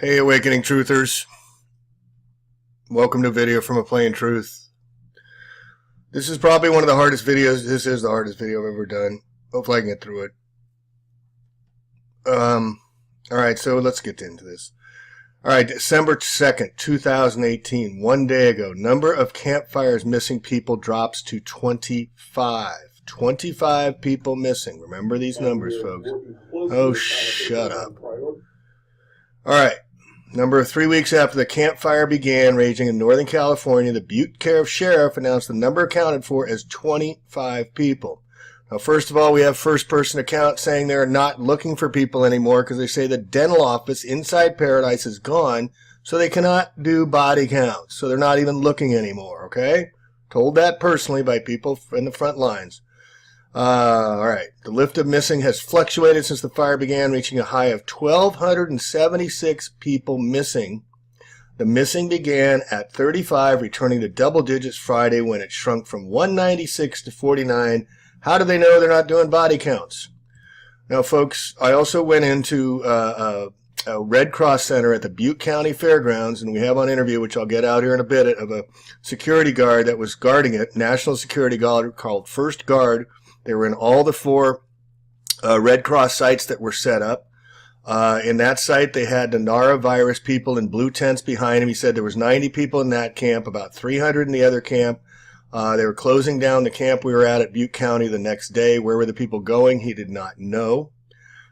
Hey, Awakening Truthers. Welcome to Video from Aplanetruth. This is probably one of the hardest videos. This is the hardest video I've ever done. Hopefully I can get through it. Alright, so let's get into this. Alright, December 2nd, 2018, one day ago, number of campfires missing people drops to 25. 25 people missing. Remember these numbers, folks. Oh, shut up. Alright. Number 3 weeks after the campfire began raging in Northern California, the Butte Sheriff announced the number accounted for as 25 people. Now, first of all, we have first-person accounts saying they're not looking for people anymore because they say the dental office inside Paradise is gone, so they cannot do body counts. So they're not even looking anymore, okay? Told that personally by people in the front lines. All right. The list of missing has fluctuated since the fire began, reaching a high of 1,276 people missing. The missing began at 35, returning to double digits Friday when it shrunk from 196 to 49. How do they know they're not doing body counts? Now, folks, I also went into a Red Cross Center at the Butte County Fairgrounds, and we have on interview, which I'll get out here in a bit, of a security guard that was guarding it, national security guard called First Guard. They were in all the four Red Cross sites that were set up. In that site, they had the norovirus people in blue tents behind him. He said there was 90 people in that camp, about 300 in the other camp. They were closing down the camp we were at Butte County the next day. Where were the people going? He did not know.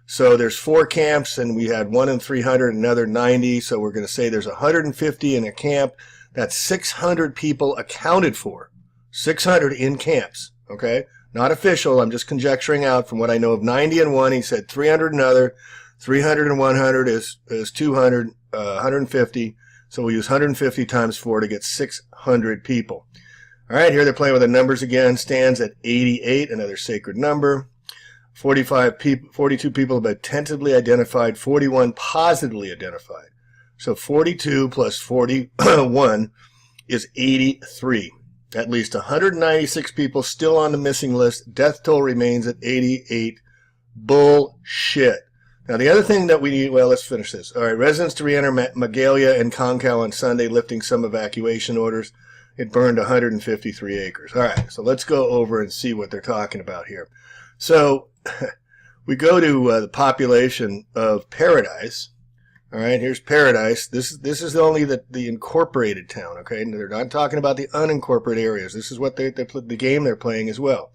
So there's 4 camps, and we had one in 300, another 90. So we're going to say there's 150 in a camp. That's 600 people accounted for. 600 in camps, okay? Not official. I'm just conjecturing out from what I know of 90 in one. He said 300 another. 300 and 100 is 200, 150. So we'll use 150 times 4 to get 600 people. All right, here they're playing with the numbers again. Stands at 88, another sacred number. 42 people have been tentatively identified. 41 positively identified. So 42 plus 41 is 83. At least 196 people still on the missing list. Death toll remains at 88. Bullshit. Now, the other thing that we need, well, let's finish this. All right, residents to re-enter Magalia and Concal on Sunday, lifting some evacuation orders. It burned 153 acres. All right, so let's go over and see what they're talking about here. So we go to the population of Paradise. All right, here's Paradise. This is only the incorporated town, okay? They're not talking about the unincorporated areas. This is what the game they're playing as well.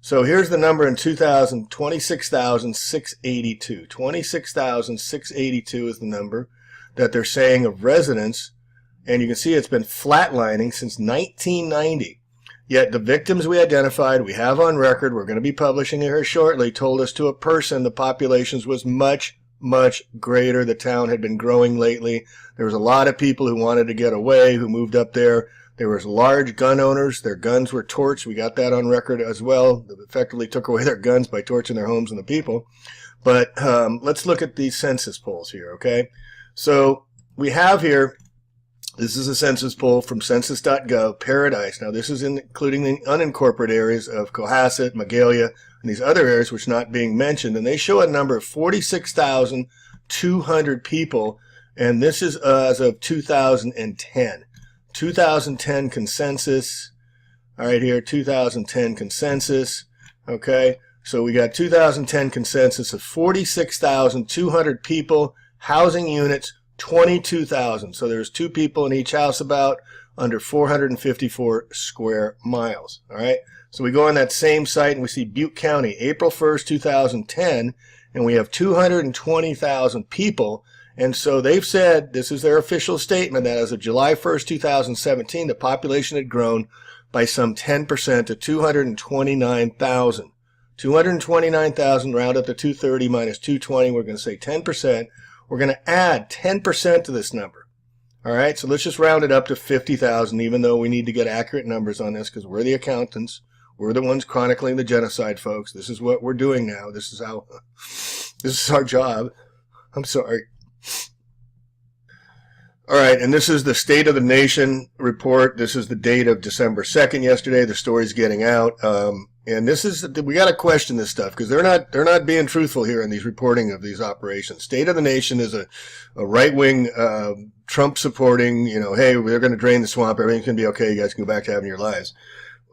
So here's the number in 2000, 26,682. 26,682 is the number that they're saying of residents, and you can see it's been flatlining since 1990. Yet the victims we identified, we have on record, we're going to be publishing it here shortly, told us to a person the populations was much greater. The town had been growing lately. There was a lot of people who wanted to get away, who moved up there. There was large gun owners. Their guns were torched. We got that on record as well. They effectively took away their guns by torching their homes and the people. But let's look at these census polls here, okay? So we have here, this is a census poll from census.gov, Paradise. Now this is including the unincorporated areas of Cohasset, Magalia, and these other areas which are not being mentioned, and they show a number of 46,200 people, and this is as of 2010. 2010 consensus. All right, here, 2010 consensus. Okay, so we got 2010 consensus of 46,200 people, housing units, 22,000. So there's 2 people in each house about, under 454 square miles. All right. So we go on that same site and we see Butte County, April 1st, 2010, and we have 220,000 people. And so they've said, this is their official statement, that as of July 1st, 2017, the population had grown by some 10% to 229,000. 229,000, round up to 230 minus 220, we're going to say 10%. We're going to add 10% to this number. All right, so let's just round it up to 50,000, even though we need to get accurate numbers on this because we're the accountants. We're the ones chronicling the genocide, folks. This is what we're doing now. This is our job. I'm sorry. All right, and this is the State of the Nation report. This is the date of December 2nd yesterday. The story's getting out. And this is, we got to question this stuff because they're not being truthful here in these reporting of these operations. State of the Nation is a right-wing, Trump supporting, hey, we're going to drain the swamp. Everything's going to be okay. You guys can go back to having your lives.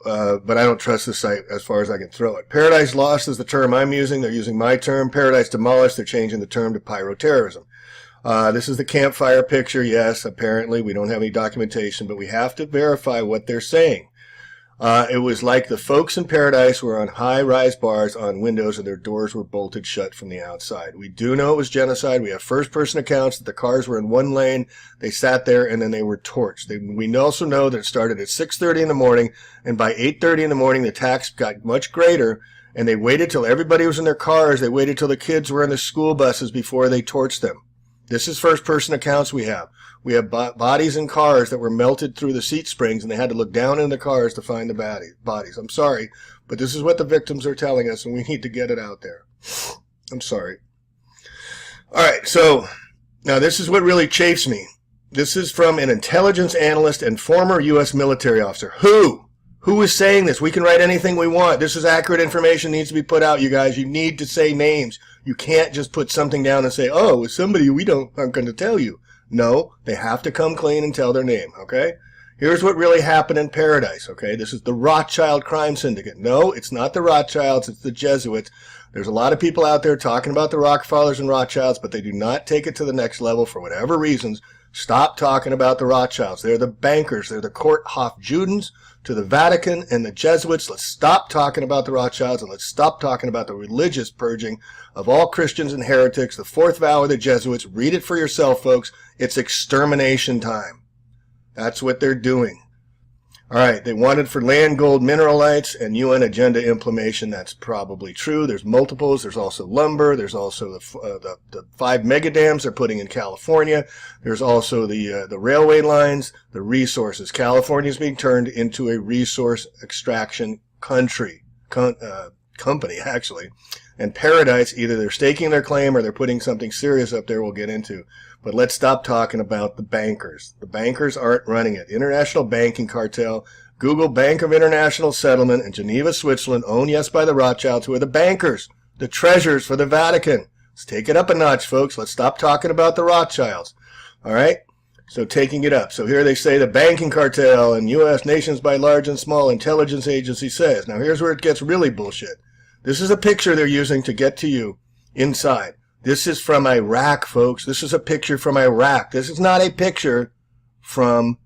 But I don't trust the site as far as I can throw it. Paradise Lost is the term I'm using. They're using my term. Paradise Demolished, they're changing the term to pyroterrorism. This is the campfire picture. Yes, apparently we don't have any documentation, but we have to verify what they're saying. It was like the folks in Paradise were on high-rise bars on windows and their doors were bolted shut from the outside. We do know it was genocide. We have first-person accounts that the cars were in one lane. They sat there and then they were torched. We also know that it started at 6:30 in the morning, and by 8:30 in the morning the attacks got much greater, and they waited till everybody was in their cars. They waited till the kids were in the school buses before they torched them. This is first-person accounts we have. We have bodies in cars that were melted through the seat springs, and they had to look down in the cars to find the bodies. I'm sorry, but this is what the victims are telling us, and we need to get it out there. I'm sorry. All right, so now this is what really chafes me. This is from an intelligence analyst and former U.S. military officer. Who is saying this? We can write anything we want. This is accurate information, needs to be put out, you guys. You need to say names. You can't just put something down and say, oh, it's somebody we aren't going to tell you. No, they have to come clean and tell their name, okay? Here's what really happened in Paradise, okay? This is the Rothschild crime syndicate. No, it's not the Rothschilds, it's the Jesuits. There's a lot of people out there talking about the Rockefellers and Rothschilds, but they do not take it to the next level for whatever reasons. Stop talking about the Rothschilds. They're the bankers. They're the Court-Hof-Judens to the Vatican and the Jesuits. Let's stop talking about the Rothschilds, and let's stop talking about the religious purging of all Christians and heretics. The fourth vow of the Jesuits. Read it for yourself, folks. It's extermination time. That's what they're doing. All right, they wanted for land, gold, mineralites, and UN agenda implementation. That's probably true. There's multiples. There's also lumber. There's also the 5 mega dams they're putting in California. There's also the railway lines, the resources. California is being turned into a resource extraction company, actually. And Paradise, either they're staking their claim or they're putting something serious up there we'll get into. But let's stop talking about the bankers. The bankers aren't running it. International banking cartel, Google Bank of International Settlement in Geneva, Switzerland, owned, yes, by the Rothschilds, who are the bankers, the treasurers for the Vatican. Let's take it up a notch, folks. Let's stop talking about the Rothschilds. All right? So taking it up. So here they say the banking cartel and U.S. nations by large and small intelligence agency says. Now here's where it gets really bullshit. This is a picture they're using to get to you inside. This is from Iraq, folks. This is a picture from Iraq. This is not a picture from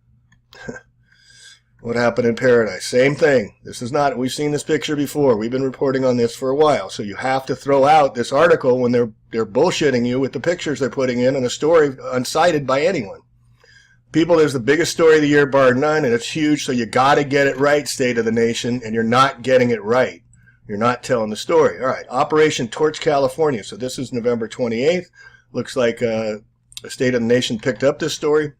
what happened in Paradise. Same thing. This is not, we've seen this picture before. We've been reporting on this for a while. So you have to throw out this article when they're bullshitting you with the pictures they're putting in and a story uncited by anyone. People, there's the biggest story of the year, bar none, and it's huge, so you got to get it right, State of the Nation, and you're not getting it right. You're not telling the story. All right, Operation Torch California. So this is November 28th. Looks like the State of the Nation picked up this story.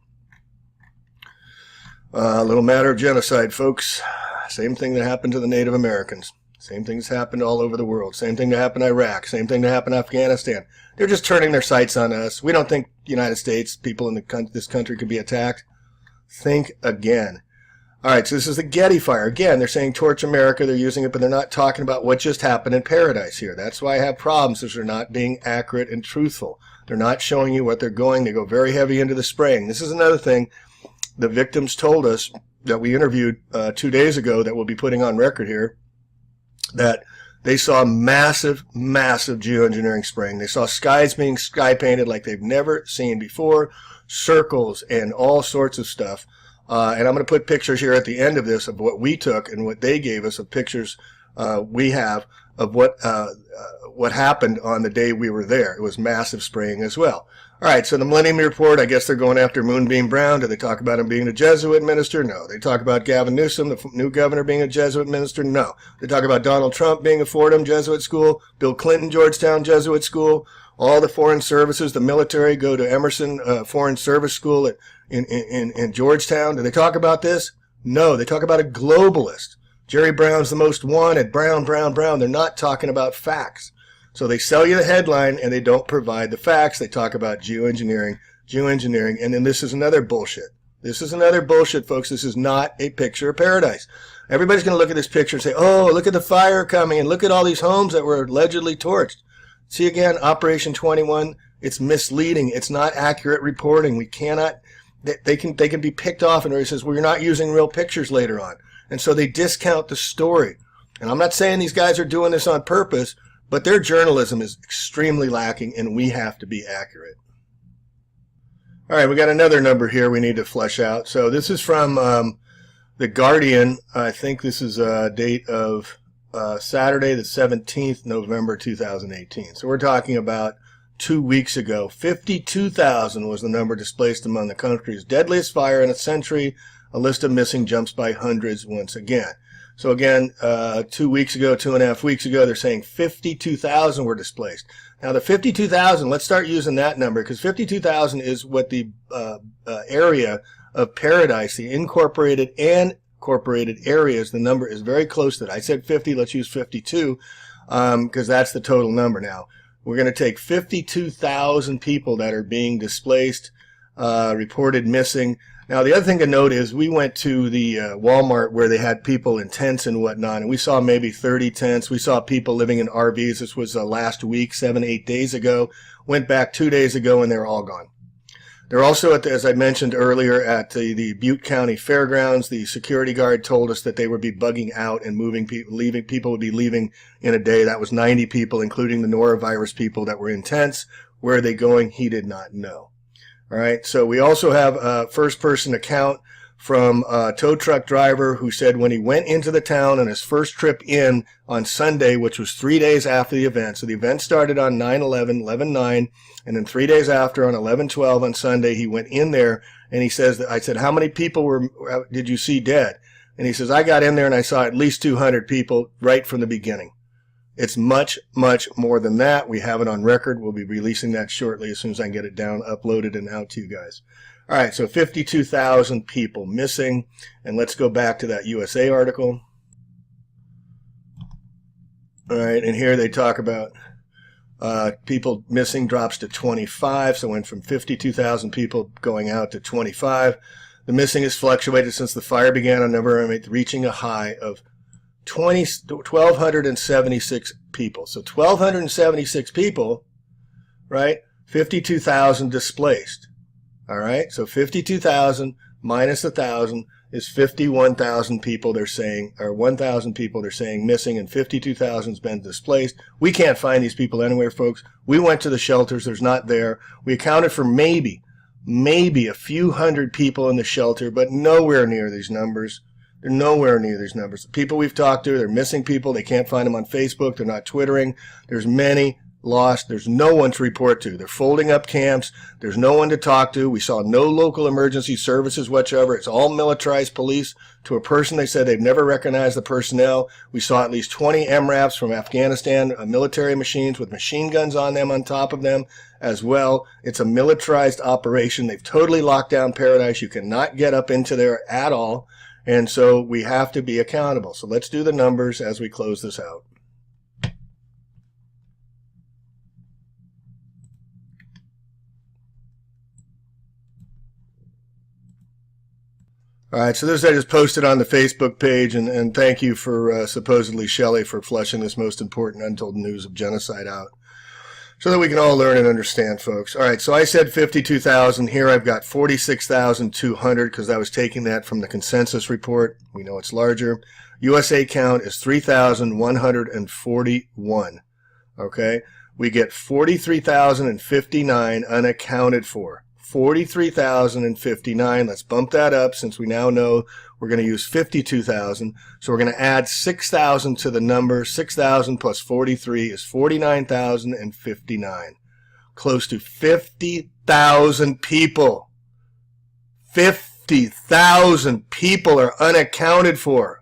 A little matter of genocide, folks. Same thing that happened to the Native Americans. Same things happened all over the world. Same thing that happened in Iraq. Same thing that happened in Afghanistan. They're just turning their sights on us. We don't think the United States, people in this country could be attacked. Think again. All right, so this is the Getty fire. Again, they're saying torch America. They're using it, but they're not talking about what just happened in Paradise here. That's why I have problems, is they're not being accurate and truthful. They're not showing you what they're going. They go very heavy into the spraying. This is another thing the victims told us that we interviewed 2 days ago that we'll be putting on record here, that they saw massive, massive geoengineering spraying. They saw skies being sky painted like they've never seen before, circles and all sorts of stuff. And I'm going to put pictures here at the end of this of what we took and what they gave us of pictures we have of what happened on the day we were there. It was massive spraying as well. All right, so the Millennium Report, I guess they're going after Moonbeam Brown. Do they talk about him being a Jesuit minister? No. They talk about Gavin Newsom, the new governor, being a Jesuit minister? No. They talk about Donald Trump being a Fordham Jesuit school, Bill Clinton, Georgetown Jesuit school, all the foreign services, the military go to Emerson Foreign Service School in Georgetown. Do they talk about this? No. They talk about a globalist. Jerry Brown's the most wanted. Brown. They're not talking about facts. So they sell you the headline and they don't provide the facts. They talk about geoengineering geoengineering. And then this is another bullshit. This is another bullshit, folks. This is not a picture of paradise. Everybody's going to look at this picture and say, oh, look at the fire coming, and look at all these homes that were allegedly torched. See, again, Operation 21, it's misleading. It's not accurate reporting. We cannot, they can be picked off, and he says, well, you're not using real pictures later on. And so they discount the story. And I'm not saying these guys are doing this on purpose, but their journalism is extremely lacking, and we have to be accurate. All right, we got another number here we need to flesh out. So this is from The Guardian. I think this is a date of Saturday, the 17th, November 2018. So we're talking about 2 weeks ago. 52,000 was the number displaced among the country's deadliest fire in a century. A list of missing jumps by hundreds once again. So again, 2 weeks ago, 2.5 weeks ago, they're saying 52,000 were displaced. Now the 52,000, let's start using that number, because 52,000 is what the area of Paradise, the incorporated and incorporated areas, the number is very close to that. I said 50, let's use 52, because that's the total number now. We're going to take 52,000 people that are being displaced, reported missing. Now, the other thing to note is we went to the Walmart where they had people in tents and whatnot, and we saw maybe 30 tents. We saw people living in RVs. This was last week, 7-8 days ago. Went back 2 days ago, and they're all gone. They're also, as I mentioned earlier, at the Butte County Fairgrounds. The security guard told us that they would be bugging out and moving people, leaving. People would be leaving in a day. That was 90 people, including the norovirus people that were in tents. Where are they going? He did not know. All right, so we also have a first-person account from a tow truck driver who said when he went into the town on his first trip in on Sunday, which was 3 days after the event. So the event started on 9/11, 11/9, and then 3 days after on 11/12 on Sunday, he went in there and he says, I said, how many people did you see dead? And he says, I got in there and I saw at least 200 people right from the beginning. It's much, much more than that. We have it on record. We'll be releasing that shortly as soon as I can get it down, uploaded, and out to you guys. All right, so 52,000 people missing. And let's go back to that USA article. All right, and here they talk about people missing drops to 25. So went from 52,000 people going out to 25. The missing has fluctuated since the fire began on November 8th, reaching a high of 1,276 people. So 1,276 people, right? 52,000 displaced. All right? So 52,000 minus 1,000 is 51,000 people they're saying, or 1,000 people they're saying missing, and 52,000 has been displaced. We can't find these people anywhere, folks. We went to the shelters. There's not there. We accounted for maybe a few hundred people in the shelter, but nowhere near these numbers. They're nowhere near these numbers. The people we've talked to, they're missing people. They can't find them on Facebook. They're not Twittering. There's many lost. There's no one to report to. They're folding up camps. There's no one to talk to. We saw no local emergency services whatsoever. It's all militarized police. To a person, they said they've never recognized the personnel. We saw at least 20 MRAPs from Afghanistan, military machines with machine guns on them, on top of them as well. It's a militarized operation. They've totally locked down Paradise. You cannot get up into there at all. And so we have to be accountable. So let's do the numbers as we close this out. All right, so this I just posted on the Facebook page, and thank you for supposedly Shelley for fleshing this most important untold news of genocide out, so that we can all learn and understand, folks. All right, so I said 52,000. Here I've got 46,200 because I was taking that from the consensus report. We know it's larger. USA count is 3,141. Okay, we get 43,059 unaccounted for. 43,059. Let's bump that up since we now know we're going to use 52,000. So we're going to add 6,000 to the number. 6,000 plus 43 is 49,059. Close to 50,000 people. 50,000 people are unaccounted for.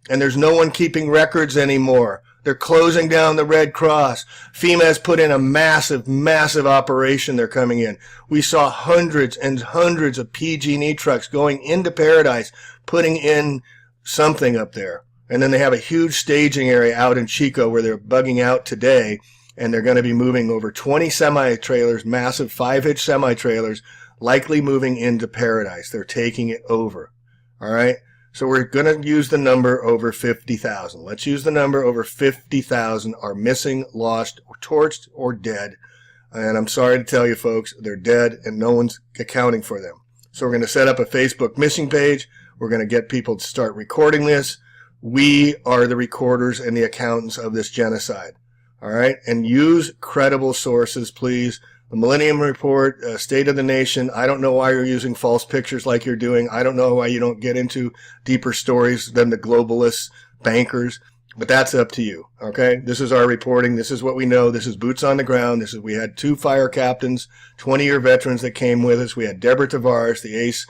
And there's no one keeping records anymore. They're closing down the Red Cross. FEMA has put in a massive, massive operation. They're coming in. We saw hundreds and hundreds of PG&E trucks going into Paradise, putting in something up there. And then they have a huge staging area out in Chico where they're bugging out today. and they're going to be moving over 20 semi-trailers, massive 5-hitch semi-trailers, likely moving into Paradise. They're taking it over. All right? So we're going to use the number over 50,000. Let's use the number over 50,000 are missing, lost, or torched, or dead. And I'm sorry to tell you, folks, they're dead, and no one's accounting for them. So we're going to set up a Facebook missing page. We're going to get people to start recording this. We are the recorders and the accountants of this genocide. All right? And use credible sources, please. The Millennium Report, State of the Nation. I don't know why you're using false pictures like you're doing. I don't know why you don't get into deeper stories than the globalists, bankers. But that's up to you, okay? This is our reporting. This is what we know. This is boots on the ground. We had 2 fire captains, 20-year veterans that came with us. We had Deborah Tavares, the ace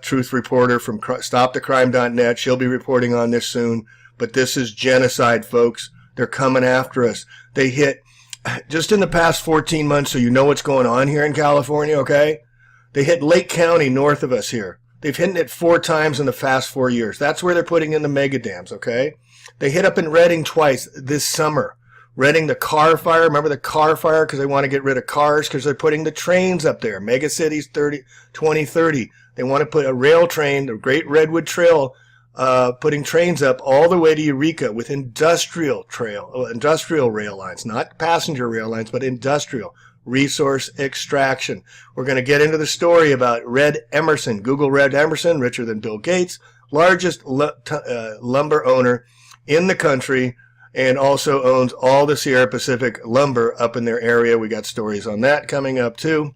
truth reporter from StopTheCrime.net. She'll be reporting on this soon. But this is genocide, folks. They're coming after us. They hit, just in the past 14 months, so you know what's going on here in California, okay? They hit Lake County north of us here. They've hit it 4 times in the past 4 years. That's where they're putting in the mega dams, okay? They hit up in Redding twice this summer. Redding, the car fire. Remember the car fire? Because they want to get rid of cars because they're putting the trains up there. Mega Cities 2030. They want to put a rail train, the Great Redwood Trail, putting trains up all the way to Eureka with industrial rail lines. Not passenger rail lines, but industrial. Resource extraction. We're going to get into the story about Red Emerson. Google Red Emerson, richer than Bill Gates, largest lumber owner in the country, and also owns all the Sierra Pacific lumber up in their area. We got stories on that coming up too.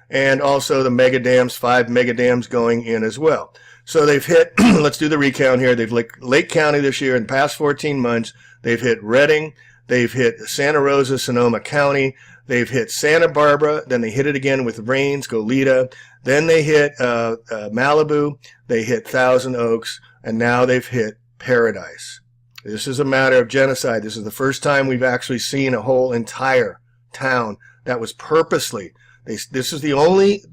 And also the mega dams, 5 mega dams going in as well. So they've hit, let's do the recount here. They've hit Lake County this year in the past 14 months. They've hit Redding. They've hit Santa Rosa, Sonoma County. They've hit Santa Barbara. Then they hit it again with Rains, Goleta. Then they hit Malibu. They hit Thousand Oaks. And now they've hit Paradise. This is a matter of genocide. This is the first time we've actually seen a whole entire town that was purposely. This is the only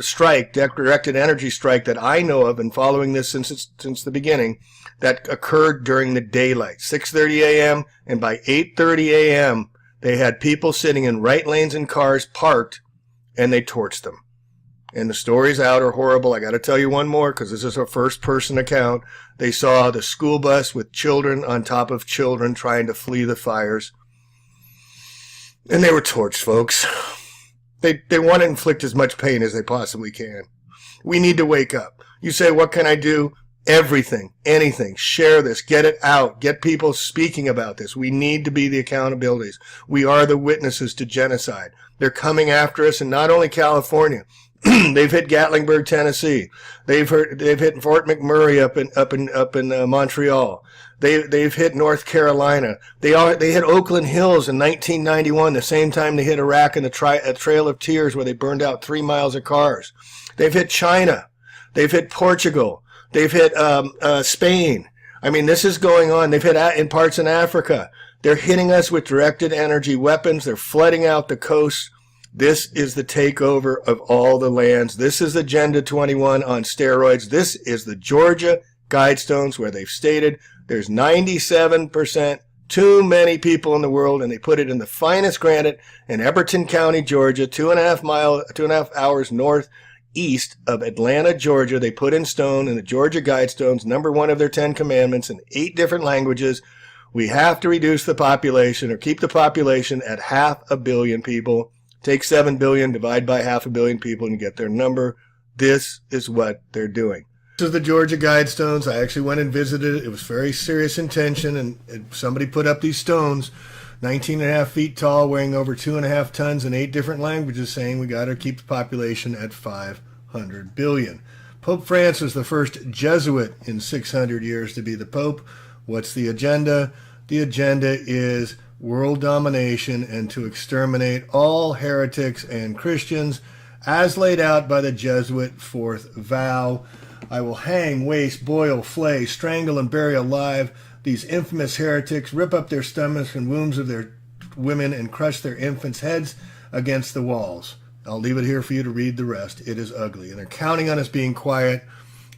strike, directed energy strike that I know of, and following this since the beginning, that occurred during the daylight, 6:30 a.m. and by 8:30 a.m. they had people sitting in right lanes in cars parked, and they torched them. And the stories out are horrible. I got to tell you one more because this is a first-person account. They saw the school bus with children on top of children trying to flee the fires. And they were torched, folks. They want to inflict as much pain as they possibly can. We need to wake up. You say, what can I do? Everything, anything. Share this. Get it out. Get people speaking about this. We need to be the accountabilities. We are the witnesses to genocide. They're coming after us in not only California. They've hit Gatlinburg, Tennessee. They've hit Fort McMurray up in Montreal. They've hit North Carolina. They hit Oakland Hills in 1991, the same time they hit Iraq in the Trail of Tears, where they burned out 3 miles of cars. They've hit China. They've hit Portugal. They've hit Spain. I mean, this is going on. They've hit in parts in Africa. They're hitting us with directed energy weapons. They're flooding out the coast. This is the takeover of all the lands. This is Agenda 21 on steroids. This is the Georgia Guidestones, where they've stated there's 97% too many people in the world, and they put it in the finest granite in Everton County, Georgia, 2.5 hours northeast of Atlanta, Georgia. They put in stone in the Georgia Guidestones, number 1 of their 10 commandments in 8 different languages. We have to reduce the population, or keep the population at 500 million people. Take 7 billion, divide by 500 million people, and you get their number. This is what they're doing. This is the Georgia Guidestones. I actually went and visited it. It was very serious intention, and somebody put up these stones, 19.5 feet tall, weighing over 2.5 tons in 8 different languages, saying we got to keep the population at 500 billion. Pope Francis was the first Jesuit in 600 years to be the Pope. What's the agenda? The agenda is world domination and to exterminate all heretics and Christians, as laid out by the Jesuit fourth vow. I will hang, waste, boil, flay, strangle, and bury alive these infamous heretics, rip up their stomachs and wombs of their women, and crush their infants' heads against the walls. I'll leave it here for you to read the rest. It is ugly. And they're counting on us being quiet.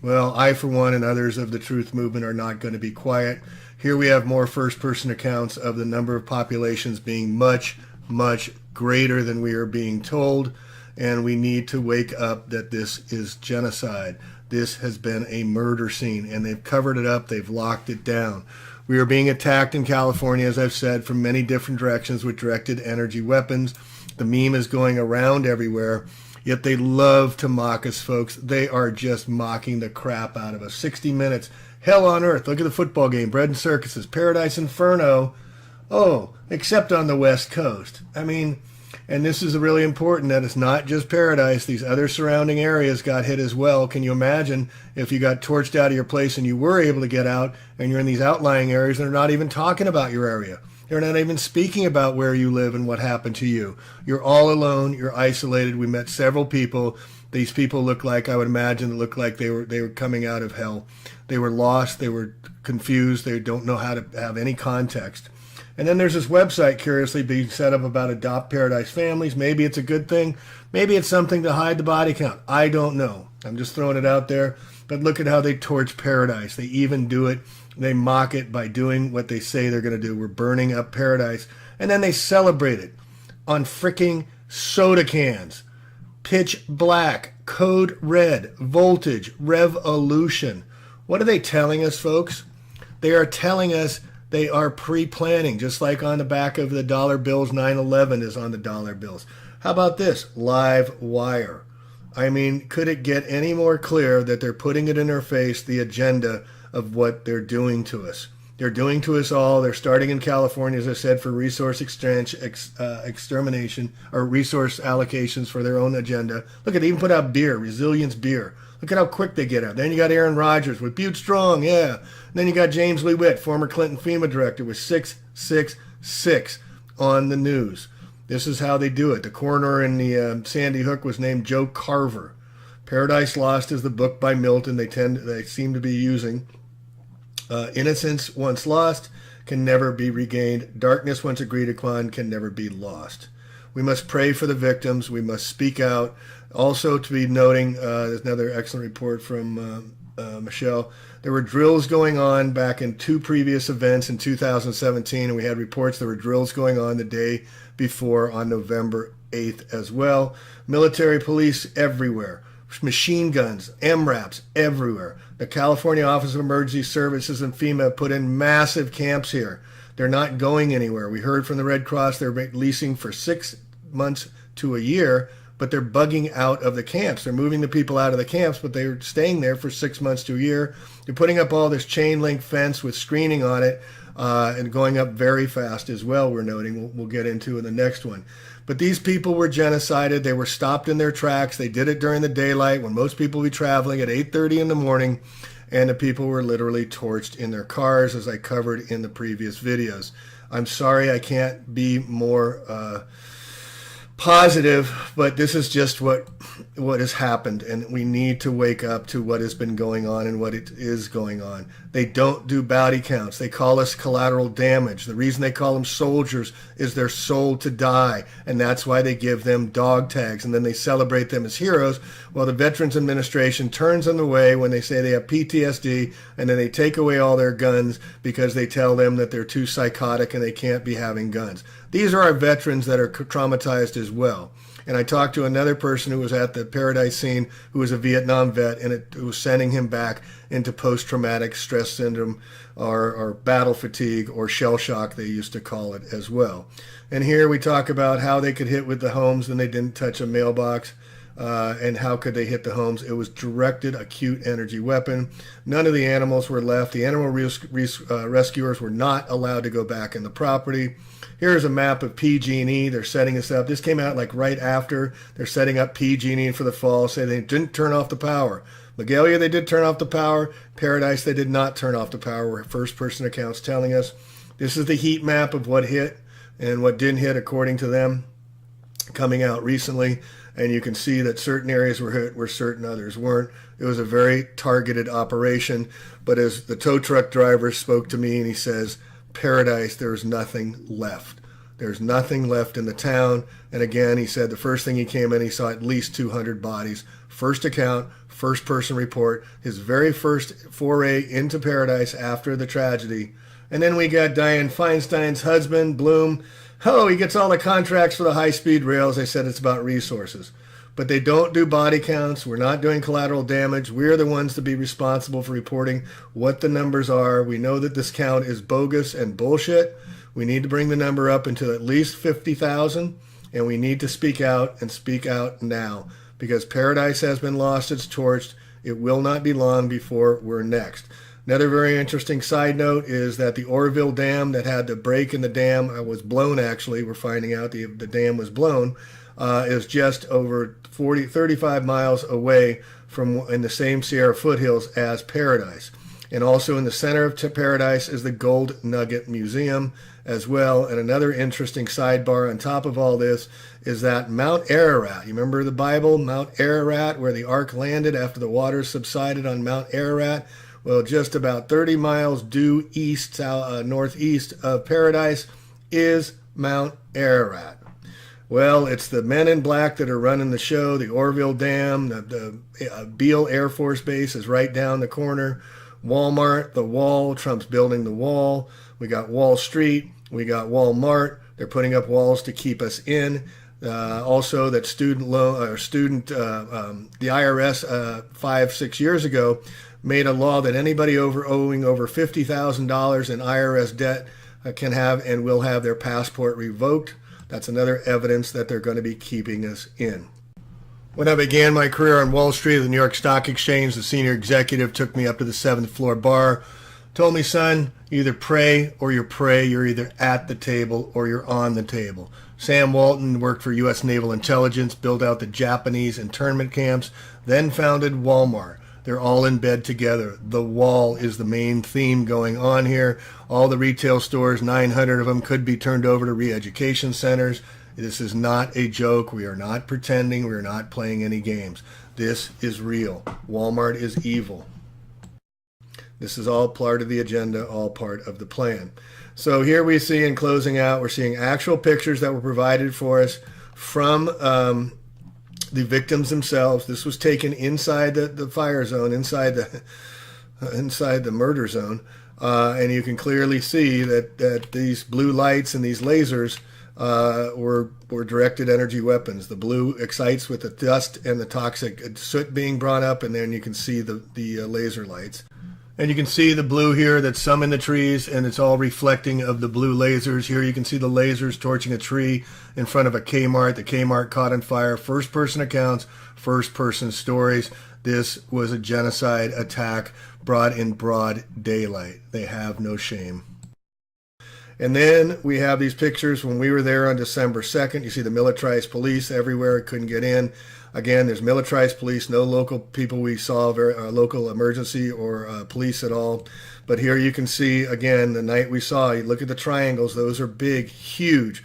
Well, I, for one, and others of the truth movement are not going to be quiet. Here we have more first-person accounts of the number of populations being much, much greater than we are being told, and we need to wake up that this is genocide. This has been a murder scene, and they've covered it up. They've locked it down. We are being attacked in California, as I've said, from many different directions with directed energy weapons. The meme is going around everywhere, yet they love to mock us, folks. They are just mocking the crap out of us. 60 Minutes, hell on earth. Look at the football game, bread and circuses, Paradise Inferno. Oh, except on the West Coast. I mean, and this is really important that it's not just Paradise. These other surrounding areas got hit as well. Can you imagine if you got torched out of your place and you were able to get out and you're in these outlying areas and they're not even talking about your area? They're not even speaking about where you live and what happened to you. You're all alone. You're isolated. We met several people. These people look like, I would imagine, they look like they were coming out of hell. They were lost. They were confused. They don't know how to have any context. And then there's this website curiously being set up about Adopt Paradise families. Maybe it's a good thing. Maybe it's something to hide the body count. I don't know. I'm just throwing it out there. But look at how they torch Paradise. They even do it. They mock it by doing what they say they're going to do. We're burning up Paradise. And then they celebrate it on freaking soda cans. Pitch black, code red, voltage, revolution. What are they telling us, folks? They are telling us they are pre-planning, just like on the back of the dollar bills, 9/11 is on the dollar bills. How about this? Live wire. I mean, could it get any more clear that they're putting it in our face, the agenda of what they're doing to us? They're doing to us all. They're starting in California, as I said, for resource extermination or resource allocations for their own agenda. Look at, they even put out beer, resilience beer. Look at how quick they get out. Then you got Aaron Rodgers with Butte Strong, yeah. And then you got James Lee Witt, former Clinton FEMA director, with 666 on the news. This is how they do it. The coroner in the Sandy Hook was named Joe Carver. Paradise Lost is the book by Milton they seem to be using. Innocence once lost can never be regained. Darkness once agreed upon can never be lost. We must pray for the victims. We must speak out. Also to be noting, there's another excellent report from Michelle. There were drills going on back in two previous events in 2017, and we had reports there were drills going on the day before on November 8th as well. Military police everywhere. Machine guns, MRAPs everywhere. The California Office of Emergency Services and FEMA put in massive camps here. They're not going anywhere. We heard from the Red Cross they're leasing for 6 months to a year, but they're bugging out of the camps. They're moving the people out of the camps, but they're staying there for 6 months to a year. They're putting up all this chain link fence with screening on it and going up very fast as well, we're noting. We'll get into in the next one. But these people were genocided. They were stopped in their tracks. They did it during the daylight when most people would be traveling at 8:30 in the morning, and the people were literally torched in their cars, as I covered in the previous videos. I'm sorry I can't be more positive, but this is just what has happened, and we need to wake up to what has been going on and what it is going on. They don't do bounty counts. They call us collateral damage. The reason they call them soldiers is they're sold to die, and that's why they give them dog tags, and then they celebrate them as heroes, while the Veterans Administration turns them away when they say they have PTSD, and then they take away all their guns because they tell them that they're too psychotic and they can't be having guns. These are our veterans that are traumatized as well. And I talked to another person who was at the Paradise scene who was a Vietnam vet, and it was sending him back into post-traumatic stress syndrome or battle fatigue or shell shock, they used to call it as well. And here we talk about how they could hit with the homes and they didn't touch a mailbox. And how could they hit the homes? It was directed acute energy weapon. None of the animals were left. The animal rescuers were not allowed to go back in the property. Here's a map of PG&E. They're setting this up. This came out like right after they're setting up PG&E for the fall. Say they didn't turn off the power. Magalia, they did turn off the power. Paradise, they did not turn off the power. We're first-person accounts telling us. This is the heat map of what hit and what didn't hit according to them, coming out recently. And you can see that certain areas were hit where certain others weren't. It was a very targeted operation. But as the tow truck driver spoke to me, and he says, Paradise, there's nothing left. There's nothing left in the town. And again, he said the first thing he came in, he saw at least 200 bodies. First account, first person report, his very first foray into Paradise after the tragedy. And then we got Dianne Feinstein's husband, Bloom. Oh, he gets all the contracts for the high-speed rails. They said it's about resources. But they don't do body counts. We're not doing collateral damage. We're the ones to be responsible for reporting what the numbers are. We know that this count is bogus and bullshit. We need to bring the number up into at least 50,000, and we need to speak out and speak out now, because Paradise has been lost. It's torched. It will not be long before we're next. Another very interesting side note is that the Oroville Dam that had the break in the dam was blown, actually. We're finding out the dam was blown, is just over 35 miles away from in the same Sierra foothills as Paradise. And also in the center of Paradise is the Gold Nugget Museum as well. And another interesting sidebar on top of all this is that Mount Ararat, you remember the Bible, Mount Ararat, where the ark landed after the waters subsided on Mount Ararat? Well, just about 30 miles due east, northeast of Paradise is Mount Ararat. Well, it's the men in black that are running the show. The Oroville Dam, the Beale Air Force Base is right down the corner. Walmart, the wall, Trump's building the wall. We got Wall Street, we got Walmart. They're putting up walls to keep us in. Also, that the IRS 5-6 years ago made a law that anybody owing over $50,000 in IRS debt can have and will have their passport revoked. That's another evidence that they're going to be keeping us in. When I began my career on Wall Street at the New York Stock Exchange, the senior executive took me up to the 7th floor bar, told me, son, you either pray or you pray. You're either at the table or you're on the table. Sam Walton worked for U.S. Naval Intelligence, built out the Japanese internment camps, then founded Walmart. They're all in bed together. The wall is the main theme going on here. All the retail stores, 900 of them, could be turned over to re-education centers. This is not a joke. We are not pretending. We are not playing any games. This is real. Walmart is evil. This is all part of the agenda, all part of the plan. So here we see, in closing out, we're seeing actual pictures that were provided for us from the victims themselves. This was taken inside the fire zone, inside the murder zone, and you can clearly see that these blue lights and these lasers were directed energy weapons. The blue excites with the dust and the toxic soot being brought up, and then you can see the laser lights. And you can see the blue here that's some in the trees, and it's all reflecting of the blue lasers. Here you can see the lasers torching a tree in front of a Kmart. The Kmart caught on fire. First-person accounts, first-person stories. This was a genocide attack brought in broad daylight. They have no shame. And then we have these pictures when we were there on December 2nd. You see the militarized police everywhere, couldn't get in. Again, there's militarized police, no local people we saw, local emergency or police at all. But here you can see, again, the night we saw, you look at the triangles, those are big, huge.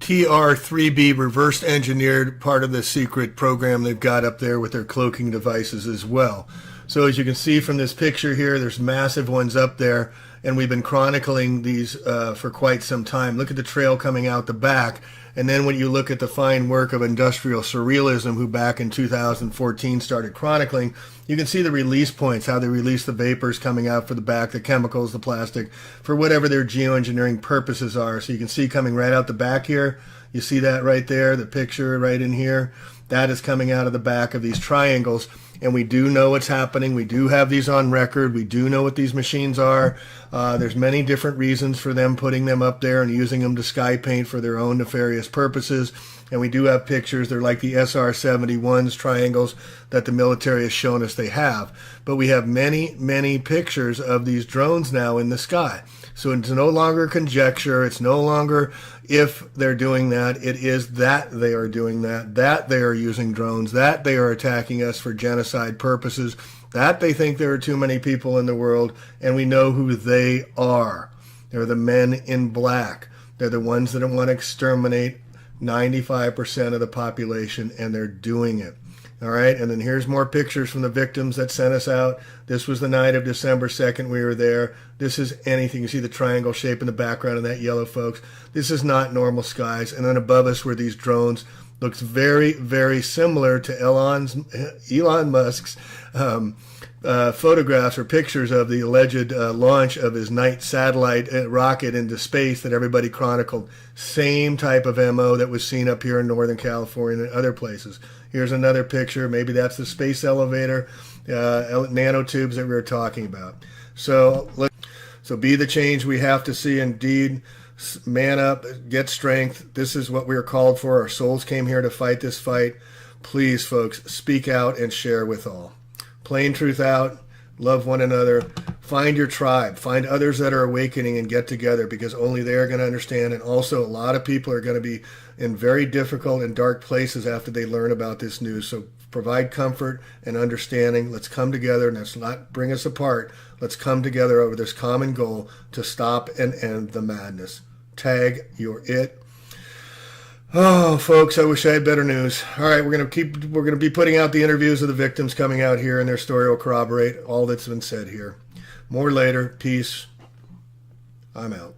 TR-3B reverse engineered, part of the secret program they've got up there with their cloaking devices as well. So as you can see from this picture here, there's massive ones up there, and we've been chronicling these for quite some time. Look at the trail coming out the back. And then when you look at the fine work of industrial surrealism, who back in 2014 started chronicling, you can see the release points, how they release the vapors coming out for the back, the chemicals, the plastic, for whatever their geoengineering purposes are. So you can see coming right out the back here, you see that right there, the picture right in here, that is coming out of the back of these triangles. And we do know what's happening. We do have these on record. We do know what these machines are. There's many different reasons for them putting them up there and using them to sky paint for their own nefarious purposes. And we do have pictures. They're like the SR-71s triangles that the military has shown us they have. But we have many, many pictures of these drones now in the sky. So it's no longer conjecture. It's no longer if they're doing that. It is that they are doing that they are using drones, that they are attacking us for genocide purposes, that they think there are too many people in the world, and we know who they are. They're the men in black. They're the ones that want to exterminate 95% of the population, and they're doing it. All right, and then here's more pictures from the victims that sent us out. This was the night of December 2nd we were there. This is anything. You see the triangle shape in the background of that yellow, folks. This is not normal skies. And then above us were these drones. Looks very, very similar to Elon Musk's photographs or pictures of the alleged launch of his night satellite rocket into space that everybody chronicled. Same type of MO that was seen up here in Northern California and other places. Here's another picture. Maybe that's the space elevator, nanotubes that we were talking about. So be the change we have to see indeed. Man up, get strength. This is what we are called for. Our souls came here to fight this fight. Please, folks, speak out and share with all. Plain truth out. Love one another. Find your tribe. Find others that are awakening and get together, because only they are going to understand. And also, a lot of people are going to be in very difficult and dark places after they learn about this news. So provide comfort and understanding. Let's come together, and let's not bring us apart. Let's come together over this common goal to stop and end the madness. Tag, you're it. Oh, folks, I wish I had better news. All right, we're going to be putting out the interviews of the victims coming out here, and their story will corroborate all that's been said here. More later. Peace. I'm out.